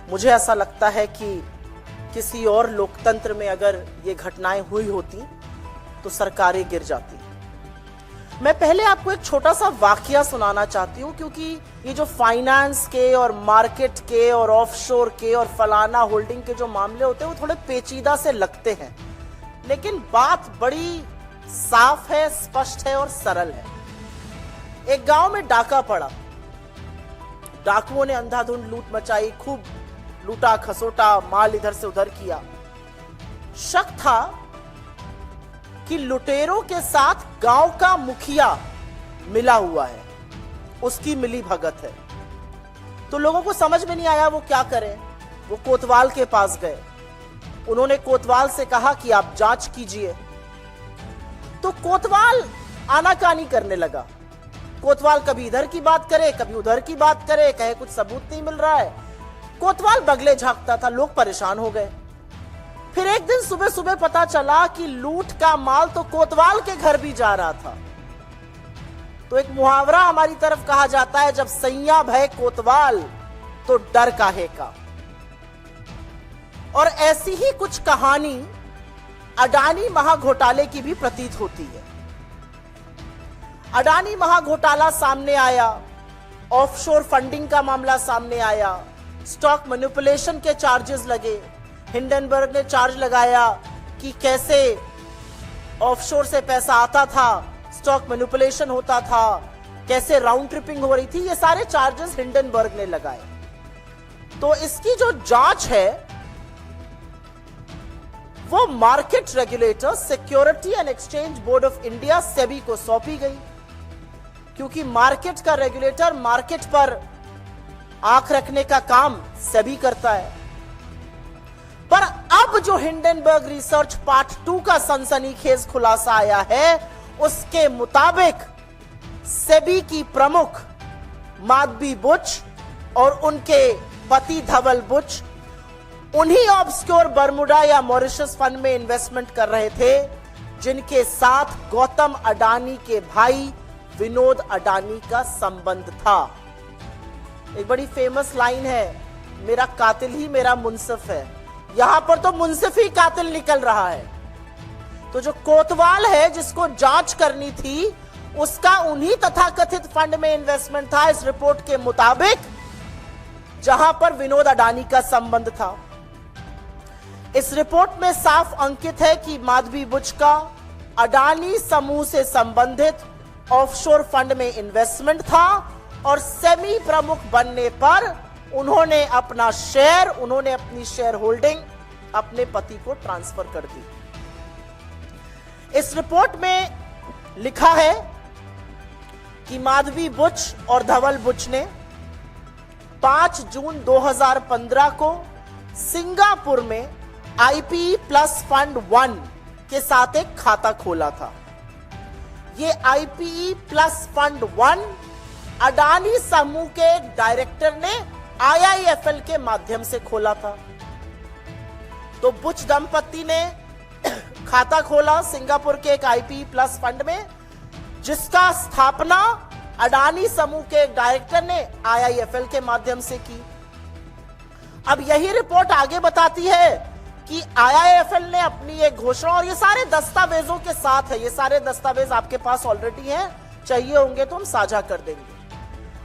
मुझे ऐसा लगता है कि किसी और लोकतंत्र में अगर ये घटनाएं हुई होती तो सरकारें गिर जाती। मैं पहले आपको एक छोटा सा वाकया सुनाना चाहती हूं, क्योंकि ये जो फाइनेंस के और मार्केट के और ऑफशोर के और फलाना होल्डिंग के जो मामले होते हैं वो थोड़े पेचीदा से लगते हैं, लेकिन बात बड़ी साफ है, स्पष्ट है और सरल है। एक गांव में डाका पड़ा। डाकुओं ने अंधाधुंध लूट मचाई, खूब लूटा खसोटा, माल इधर से उधर किया। शक था कि लुटेरों के साथ गांव का मुखिया मिला हुआ है, उसकी मिली भगत है। तो लोगों को समझ में नहीं आया वो क्या करें। वो कोतवाल के पास गए। उन्होंने कोतवाल से कहा कि आप जांच कीजिए। तो कोतवाल आनाकानी करने लगा। कोतवाल कभी इधर की बात करे, कभी उधर की बात करे, कहे कुछ सबूत नहीं मिल रहा है। कोतवाल बगले झांकता था। लोग परेशान हो गए। फिर एक दिन सुबह सुबह पता चला कि लूट का माल तो कोतवाल के घर भी जा रहा था। तो एक मुहावरा हमारी तरफ कहा जाता है, जब सैया भय कोतवाल तो डर काहे का। और ऐसी ही कुछ कहानी अडानी महाघोटाले की भी प्रतीत होती है। अडानी महाघोटाला सामने आया, ऑफशोर फंडिंग का मामला सामने आया, स्टॉक मैनिपुलेशन के चार्जेस लगे। हिंडनबर्ग ने चार्ज लगाया कि कैसे ऑफशोर से पैसा आता था, स्टॉक मैनिपुलेशन होता था, कैसे राउंड ट्रिपिंग हो रही थी। ये सारे चार्जेस हिंडनबर्ग ने लगाए। तो इसकी जो जांच है वो market regulator security and exchange board of India SEBI को सौंपी गई, क्योंकि मार्केट का रेगुलेटर मार्केट पर आंख रखने का काम सेबी करता है। पर अब जो हिंडनबर्ग रिसर्च पार्ट 2 का सनसनीखेज खुलासा आया है, उसके मुताबिक सेबी की प्रमुख माधवी बुच और उनके पति धवल बुच उन्हीं ऑब्सक्योर बर्मुडा या मॉरिशस फंड में इन्वेस्टमेंट कर रहे थे जिनके साथ गौतम अडानी के भाई विनोद अडानी का संबंध था। एक बड़ी फेमस लाइन है, मेरा कातिल ही मेरा मुंसिफ है। यहां पर तो मुंसिफ ही कातिल निकल रहा है। तो जो कोतवाल है जिसको जांच करनी थी, उसका उन्हीं तथाकथित फंड में इन्वेस्टमेंट था इस रिपोर्ट के मुताबिक, जहां पर विनोद अडानी का संबंध था। इस रिपोर्ट में साफ अंकित है कि माधवी बुच का अडानी समूह से संबंधित ऑफशोर फंड में इन्वेस्टमेंट था और सेमी प्रमुख बनने पर उन्होंने अपना शेयर, उन्होंने अपनी शेयर होल्डिंग अपने पति को ट्रांसफर कर दी। इस रिपोर्ट में लिखा है कि माधवी बुच और धवल बुच ने 5 जून 2015 को सिंगापुर में आईपीई प्लस फंड 1 के साथ एक खाता खोला था। ये आईपीई प्लस फंड 1 अडानी समूह के डायरेक्टर ने आईआईएफएल के माध्यम से खोला था। तो बुच दंपति ने खाता खोला सिंगापुर के एक आईपीई प्लस फंड में, जिसका स्थापना अडानी समूह के एक डायरेक्टर ने आईआईएफएल के माध्यम से की। अब यही रिपोर्ट आगे बताती है कि आईआईएफएल ने अपनी एक घोषणा, और ये सारे दस्तावेजों के साथ है, ये सारे दस्तावेज आपके पास ऑलरेडी हैं, चाहिए होंगे तो हम साझा कर देंगे।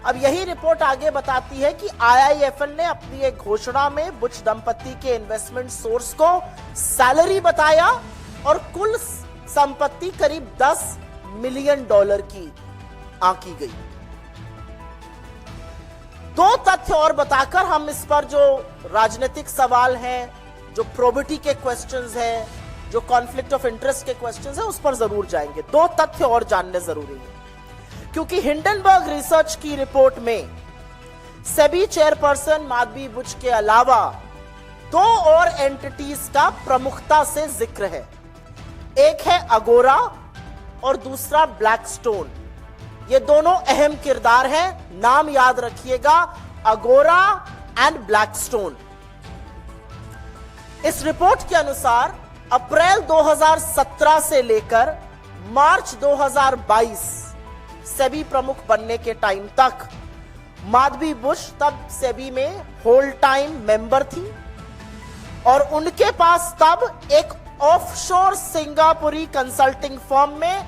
अब यही रिपोर्ट आगे बताती है कि आईआईएफएल ने अपनी एक घोषणा में बुच दंपति के इन्वेस्टमेंट सोर्स को सैलरी बताया और कुल संपत्ति करीब $10 मिलियन की आंकी गई। 2 तथ्य और बताकर हम इस पर जो राजनीतिक सवाल हैं, जो प्रोबिटी के क्वेश्चंस हैं, जो कॉन्फ्लिक्ट ऑफ इंटरेस्ट के क्वेश्चंस हैं, उस पर जरूर जाएंगे। 2 तथ्य और जानने जरूरी है, क्योंकि हिंडनबर्ग रिसर्च की रिपोर्ट में सेबी चेयरपर्सन माधवी बुच के अलावा 2 और एंटिटीज का प्रमुखता से जिक्र है। एक है अगोरा और दूसरा ब्लैकस्टोन। ये दोनों अहम किरदार हैं, नाम याद रखिएगा, अगोरा एंड ब्लैकस्टोन। इस रिपोर्ट के अनुसार अप्रैल 2017 से लेकर मार्च 2022 सेबी प्रमुख बनने के टाइम तक माधवी बुश तब सेबी में होल टाइम मेंबर थी और उनके पास तब एक ऑफशोर सिंगापुरी कंसल्टिंग फर्म में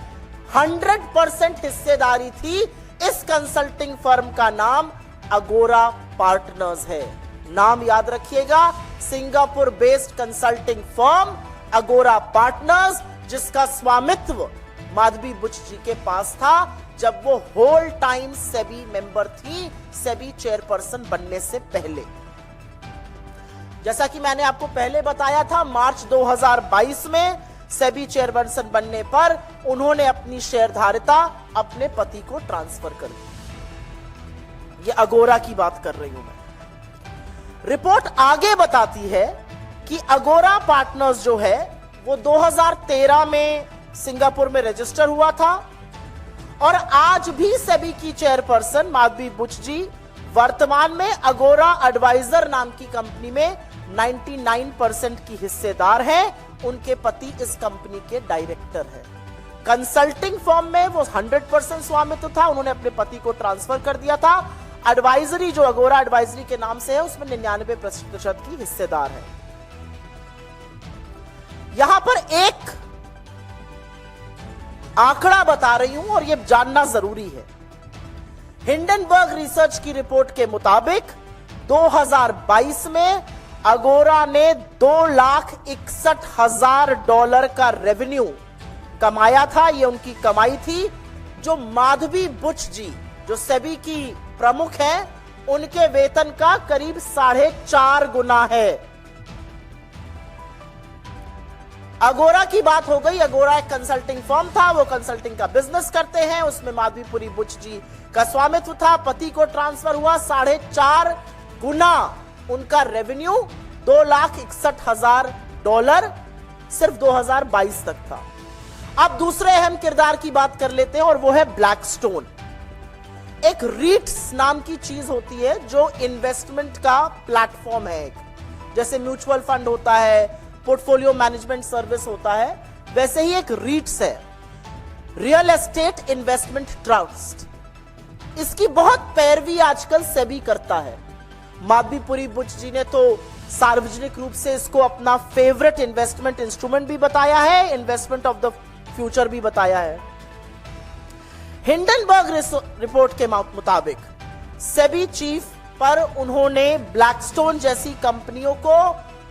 100% हिस्सेदारी थी। इस कंसल्टिंग फर्म का नाम अगोरा पार्टनर्स है। नाम याद रखिएगा, सिंगापुर बेस्ड कंसल्टिंग फर्म अगोरा पार्टनर्स, जिसका स्वामित्व माधवी बुश जी के पास था जब वो होल टाइम सेबी मेंबर थी, सेबी चेयरपर्सन बनने से पहले। जैसा कि मैंने आपको पहले बताया था, मार्च 2022 में सेबी चेयरपर्सन बनने पर उन्होंने अपनी शेयरधारिता अपने पति को ट्रांसफर कर दी। ये अगोरा की बात कर रही हूं मैं। रिपोर्ट आगे बताती है कि अगोरा पार्टनर्स जो है वो 2013 में सिंगापुर में रजिस्टर हुआ था और आज भी सेबी की चेयरपर्सन माधवी बुश जी वर्तमान में अगोरा एडवाइजर नाम की कंपनी में 99% की हिस्सेदार हैं। उनके पति इस कंपनी के डायरेक्टर हैं। कंसल्टिंग फर्म में वो 100% स्वामित्व था, उन्होंने अपने पति को ट्रांसफर कर दिया था। एडवाइजरी जो अगोरा एडवाइजरी के नाम से है उसमें 99% की हिस्सेदार है। यहां पर एक आंकड़ा बता रही हूं और यह जानना जरूरी है। हिंडनबर्ग रिसर्च की रिपोर्ट के मुताबिक 2022 में अगोरा ने $2,61,000 का रेवेन्यू कमाया था। यह उनकी कमाई थी, जो माधवी बुश जी जो सेबी की प्रमुख हैं उनके वेतन का करीब 4.5 गुना है। अगोरा की बात हो गई। अगोरा एक कंसल्टिंग फर्म था, वो कंसल्टिंग का बिजनेस करते हैं, उसमें माधवी बुश जी का स्वामित्व था। पति को ट्रांसफर हुआ, 4.5 गुना उनका रेवेन्यू $2,61,000 सिर्फ 2022 तक था। अब दूसरे अहम किरदार की बात कर लेते हैं और वो है ब्लैकस्टोन। एक रीट्स नाम की चीज होती है जो इन्वेस्टमेंट का प्लेटफॉर्म है। जैसे म्यूचुअल फंड होता है, पोर्टफोलियो मैनेजमेंट सर्विस होता है, वैसे ही एक रीट्स है, रियल एस्टेट इन्वेस्टमेंट ट्रस्ट। इसकी बहुत पैरवी आजकल सेबी करता है। माधवी बुश जी ने तो सार्वजनिक रूप से इसको अपना फेवरेट इन्वेस्टमेंट इंस्ट्रूमेंट भी बताया है, इन्वेस्टमेंट ऑफ द फ्यूचर भी बताया है। हिंडनबर्ग रिपोर्ट के मुताबिक सेबी चीफ पर उन्होंने ब्लैकस्टोन जैसी कंपनियों को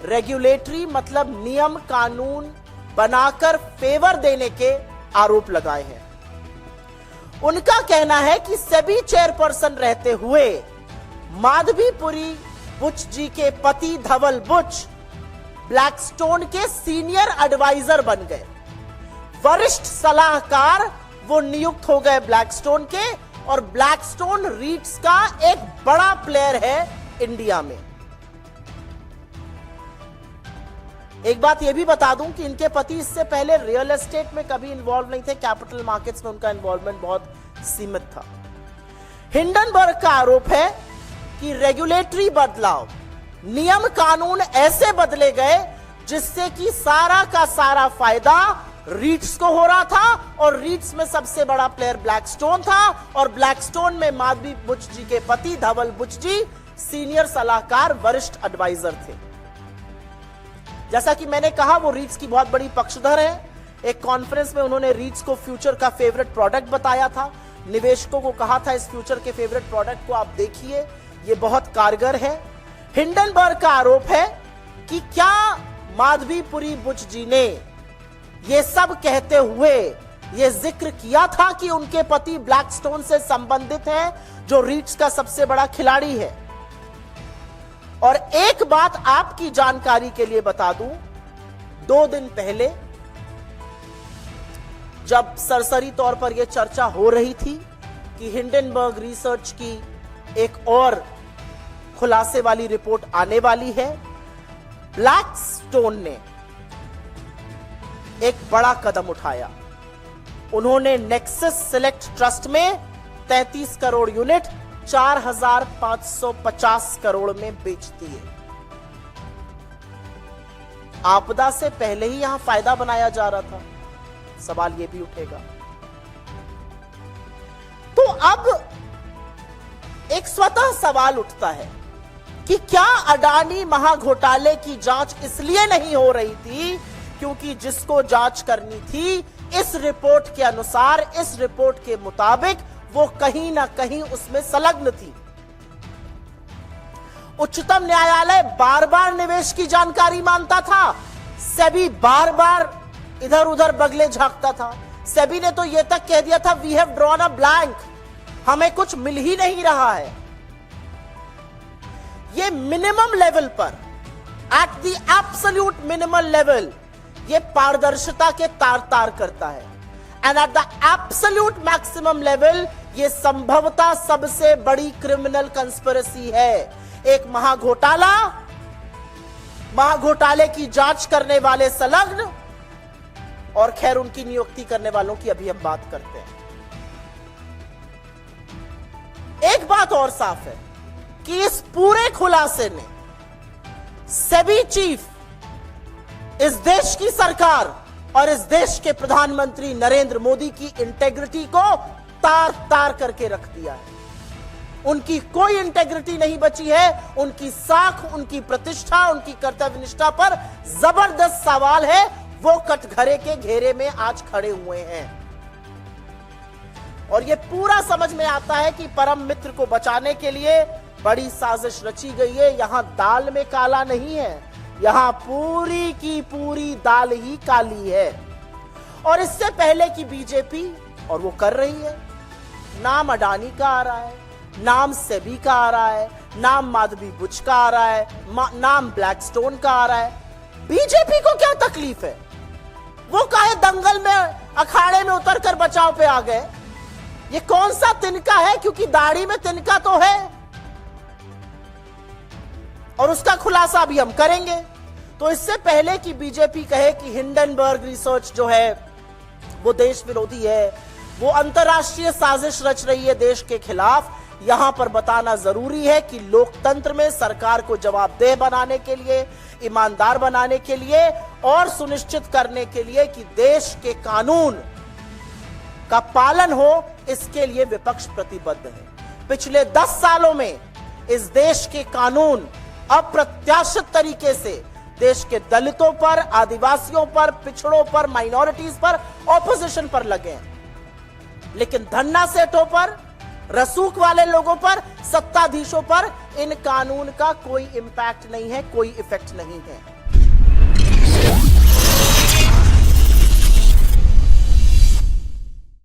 रेगुलेटरी मतलब नियम कानून बनाकर फेवर देने के आरोप लगाए हैं। उनका कहना है कि सेबी चेयरपर्सन रहते हुए माधवी बुश जी के पति धवल बुश ब्लैकस्टोन के सीनियर एडवाइजर बन गए, वरिष्ठ सलाहकार वो नियुक्त हो गए ब्लैकस्टोन के, और ब्लैकस्टोन रीट्स का एक बड़ा प्लेयर है इंडिया में। एक बात यह भी बता दूं कि इनके पति इससे पहले रियल एस्टेट में कभी इन्वॉल्व नहीं थे, कैपिटल मार्केट्स में उनका इन्वॉल्वमेंट बहुत सीमित था। हिंडनबर्ग का आरोप है कि रेगुलेटरी बदलाव, नियम कानून ऐसे बदले गए जिससे कि सारा का सारा फायदा रीट्स को हो रहा था, और रीट्स में सबसे बड़ा प्लेयर ब्लैकस्टोन था, और ब्लैकस्टोन में माधवी बुश जी के पति धवल बुश जी सीनियर सलाहकार वरिष्ठ एडवाइजर थे। जैसा कि मैंने कहा, वो रीट्स की बहुत बड़ी पक्षधर है। एक कॉन्फ्रेंस में उन्होंने रीट्स को फ्यूचर का फेवरेट प्रोडक्ट बताया था। निवेशकों को कहा था इस फ्यूचर के फेवरेट प्रोडक्ट को आप देखिए, ये बहुत कारगर है। हिंडनबर्ग का आरोप है कि क्या माधवी बुश जी ने ये सब कहते हुए ये जिक्र किया था कि उनके पति ब्लैकस्टोन से संबंधित हैं, जो रीट्स का सबसे बड़ा खिलाड़ी है। और एक बात आपकी जानकारी के लिए बता दूं, 2 दिन पहले जब सरसरी तौर पर यह चर्चा हो रही थी कि हिंडनबर्ग रिसर्च की एक और खुलासे वाली रिपोर्ट आने वाली है, ब्लैकस्टोन ने एक बड़ा कदम उठाया। उन्होंने नेक्सस सिलेक्ट ट्रस्ट में 33 करोड़ यूनिट 4,550 करोड़ में बेच दिए। आपदा से पहले ही यहां फायदा बनाया जा रहा था, सवाल यह भी उठेगा। तो अब एक स्वतः सवाल उठता है कि क्या अडानी महाघोटाले की जांच इसलिए नहीं हो रही थी क्योंकि जिसको जांच करनी थी इस रिपोर्ट के अनुसार, इस रिपोर्ट के मुताबिक वो कहीं ना कहीं उसमें संलग्न थी। उच्चतम न्यायालय बार बार निवेश की जानकारी मांगता था, सेबी बार बार इधर उधर बगले झांकता था। सेबी ने तो यह तक कह दिया था we have drawn a blank, हमें कुछ मिल ही नहीं रहा है। ये मिनिमम लेवल पर, at the absolute minimum level, ये पारदर्शिता के तार तार करता है। And at the absolute maximum level ये संभवतः सबसे बड़ी क्रिमिनल कंस्पिरेसी है। एक महाघोटाले की जांच करने वाले संलग्न, और खैर उनकी नियुक्ति करने वालों की अभी हम बात करते हैं। एक बात और साफ है कि इस पूरे खुलासे ने सेबी चीफ, इस देश की सरकार और इस देश के प्रधानमंत्री नरेंद्र मोदी की इंटेग्रिटी को तार तार करके रख दिया है। उनकी कोई इंटेग्रिटी नहीं बची है। उनकी साख, उनकी प्रतिष्ठा, उनकी कर्तव्यनिष्ठा पर जबरदस्त सवाल है। वो कटघरे के घेरे में आज खड़े हुए हैं और ये पूरा समझ में आता है कि परम मित्र को बचाने के लिए बड़ी साजिश रची गई है। यहां दाल में काला नहीं है, यहां पूरी की पूरी दाल ही काली है। और इससे पहले की बीजेपी, और वो कर रही है, नाम अडानी का आ रहा है, नाम सेबी का आ रहा है, नाम माधवी बुच का आ रहा है, नाम ब्लैकस्टोन का आ रहा है। बीजेपी को क्या तकलीफ है? वो काहे दंगल में, अखाड़े में उतरकर बचाव पे आ गए? ये कौन सा तिनका है? क्योंकि दाढ़ी में तिनका तो है और उसका खुलासा भी हम करेंगे। तो इससे पहले कि बीजेपी कहे कि हिंडनबर्ग रिसर्च जो है वो देश विरोधी है, वो अंतरराष्ट्रीय साजिश रच रही है देश के खिलाफ, यहां पर बताना जरूरी है कि लोकतंत्र में सरकार को जवाबदेह बनाने के लिए, ईमानदार बनाने के लिए और सुनिश्चित करने के लिए कि देश के कानून का पालन हो, इसके लिए विपक्ष प्रतिबद्ध है। पिछले 10 सालों में इस देश के कानून अप्रत्याशित तरीके से देश के दलितों पर, आदिवासियों पर, पिछड़ों पर, माइनॉरिटीज पर, ऑपोजिशन पर लगे हैं, लेकिन धन्ना सेठों पर, रसूख वाले लोगों पर, सत्ताधीशों पर इन कानून का कोई इंपैक्ट नहीं है, कोई इफेक्ट नहीं है।